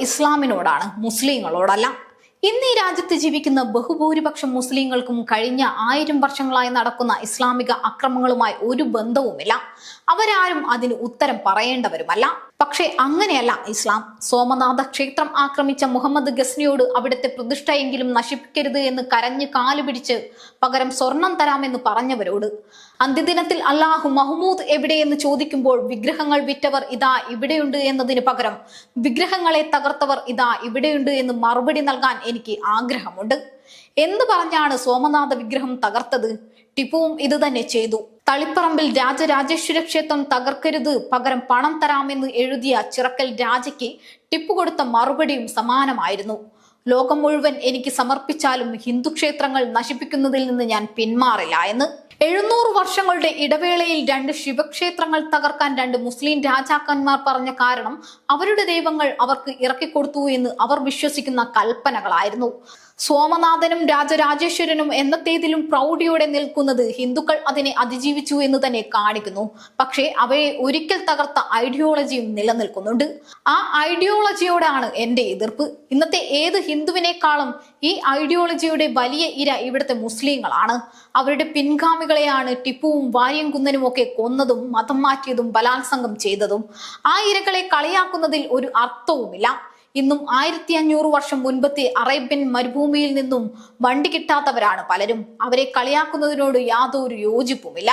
ഇസ്ലാമിനോടാണ്, മുസ്ലിങ്ങളോടല്ല. ഇന്ന് ഈ രാജ്യത്ത് ജീവിക്കുന്ന ബഹുഭൂരിപക്ഷം മുസ്ലിങ്ങൾക്കും കഴിഞ്ഞ 1000 വർഷങ്ങളായി നടക്കുന്ന ഇസ്ലാമിക അക്രമങ്ങളുമായി ഒരു ബന്ധവുമില്ല. അവരാരും അതിന് ഉത്തരം പറയേണ്ടവരുമല്ല. പക്ഷേ അങ്ങനെയല്ല ഇസ്ലാം. സോമനാഥ ക്ഷേത്രം ആക്രമിച്ച മുഹമ്മദ് ഗസ്നിയോട് അവിടുത്തെ പ്രതിഷ്ഠയെങ്കിലും നശിപ്പിക്കരുത് എന്ന് കരഞ്ഞ് കാലുപിടിച്ച് പകരം സ്വർണം തരാമെന്ന് പറഞ്ഞവരോട്, അന്ത്യദിനത്തിൽ അല്ലാഹു മഹ്മൂദ് എവിടെയെന്ന് ചോദിക്കുമ്പോൾ വിഗ്രഹങ്ങൾ വിറ്റവർ ഇതാ ഇവിടെയുണ്ട് എന്നതിന് പകരം വിഗ്രഹങ്ങളെ തകർത്തവർ ഇതാ ഇവിടെയുണ്ട് എന്ന് മറുപടി നൽകാൻ എനിക്ക് ആഗ്രഹമുണ്ട്. എന്ത് പറഞ്ഞാണ് സോമനാഥ വിഗ്രഹം തകർത്തത്? ടിപ്പുവും ഇത് തന്നെ ചെയ്തു. തളിപ്പറമ്പിൽ രാജരാജേശ്വര ക്ഷേത്രം തകർക്കരുത്, പകരം പണം തരാമെന്ന് എഴുതിയ ചിറക്കൽ രാജയ്ക്ക് ടിപ്പു കൊടുത്ത മറുപടിയും സമാനമായിരുന്നു. ലോകം മുഴുവൻ എനിക്ക് സമർപ്പിച്ചാലും ഹിന്ദു ക്ഷേത്രങ്ങൾ നശിപ്പിക്കുന്നതിൽ നിന്ന് ഞാൻ പിന്മാറില്ല എന്ന്. 700 വർഷങ്ങളുടെ ഇടവേളയിൽ 2 ശിവക്ഷേത്രങ്ങൾ തകർക്കാൻ 2 മുസ്ലിം രാജാക്കന്മാർ പറഞ്ഞ കാരണം അവരുടെ ദൈവങ്ങൾ അവർക്ക് ഇറക്കിക്കൊടുത്തു എന്ന് അവർ വിശ്വസിക്കുന്ന കൽപ്പനകളായിരുന്നു. സോമനാഥനും രാജരാജേശ്വരനും എന്നത്തേതിലും പ്രൗഢിയോടെ നിൽക്കുന്നത് ഹിന്ദുക്കൾ അതിനെ അതിജീവിച്ചു എന്ന് തന്നെ കാണിക്കുന്നു. പക്ഷേ അവയെ ഒരിക്കൽ തകർത്ത ഐഡിയോളജിയും നിലനിൽക്കുന്നുണ്ട്. ആ ഐഡിയോളജിയോടാണ് എന്റെ എതിർപ്പ്. ഇന്നത്തെ ഏത് ഹിന്ദുവിനേക്കാളും ഈ ഐഡിയോളജിയുടെ വലിയ ഇര ഇവിടുത്തെ മുസ്ലിങ്ങളാണ്. അവരുടെ പിൻഗാമികളെയാണ് ടിപ്പുവും വാര്യംകുന്നനും ഒക്കെ കൊന്നതും മതം മാറ്റിയതും ബലാത്സംഗം ചെയ്തതും. ആ ഇരകളെ കളിയാക്കുന്നതിൽ ഒരു അർത്ഥവുമില്ല. ഇന്നും 1500 വർഷം മുൻപത്തെ അറേബ്യൻ മരുഭൂമിയിൽ നിന്നും വണ്ടി കിട്ടാത്തവരാണ് പലരും. അവരെ കളിയാക്കുന്നതിനോട് യാതൊരു യോജിപ്പുമില്ല.